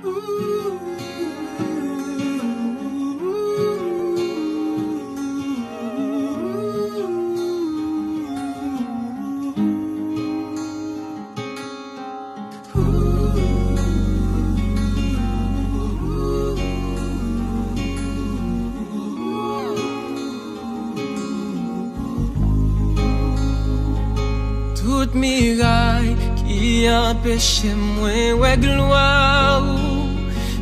Tout miraille qui empêche moi ouais gloire,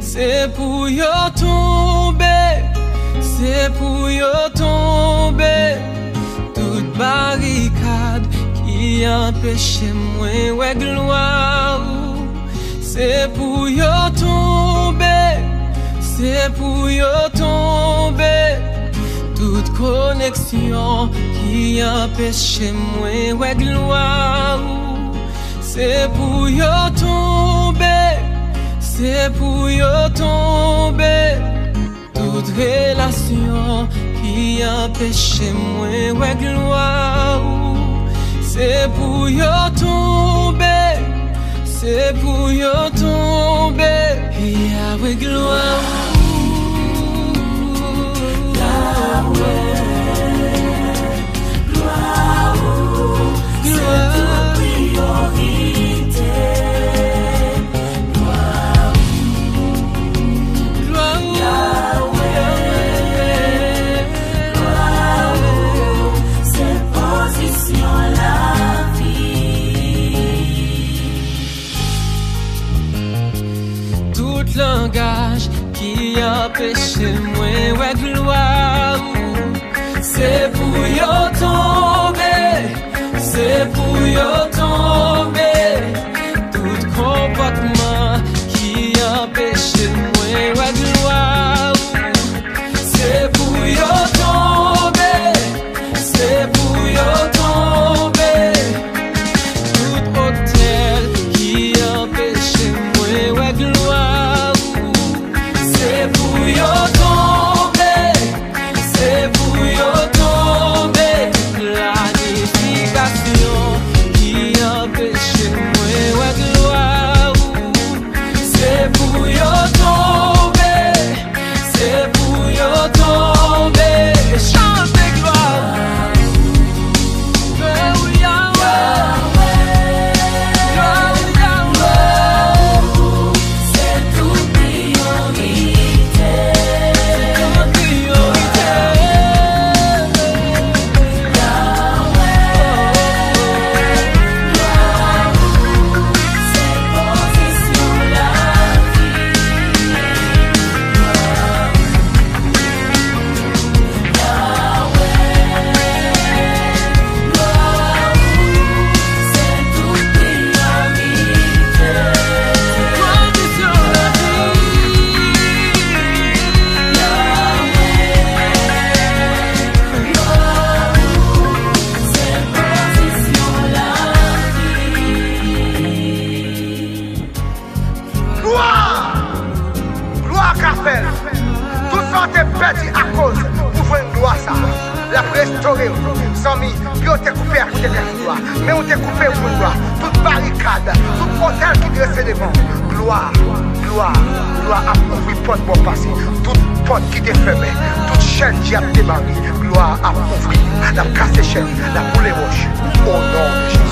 c'est pour yo tomber, c'est pour yo tomber. Toute barricade qui empêche moi ouais gloire, c'est pour yo tomber, c'est pour yo tomber. Toute connexion qui empêche moi ouais gloire, c'est pour yo tomber, c'est pour yo tomber. Toute relation qui empêche moi ouais gloire, c'est pour yo tomber, c'est pour yo tomber. Et avec gloire. Langage qui empêche moi ouais gloire, c'est pour yo tomber, c'est pour yo tomber. Tout comportement qui empêche moi ouais gloire, c'est pour yo tomber, c'est pour yo tomber. Tout hôtel qui empêche moi ouais gloire, c'est pour yo tomber, c'est pour yo tomber. Planification qui empêche moi ouais gloire, c'est pour yo tomber, c'est pour yo tomber. Chante gloire. Tout ça t'est perdu à cause pour voir une gloire ça. La restaurer, sans mi, puis on t'a coupé à côté de la gloire. Mais on t'a coupé pour une gloire. Toute barricade, tout hôtel qui dresse devant. Gloire, gloire, gloire a ouvert porte pour passer. Toute porte qui t'est fermée, toute chaîne qui a démarré. Gloire a ouvert, la casse chaîne, la boule roche. Au nom de Jésus.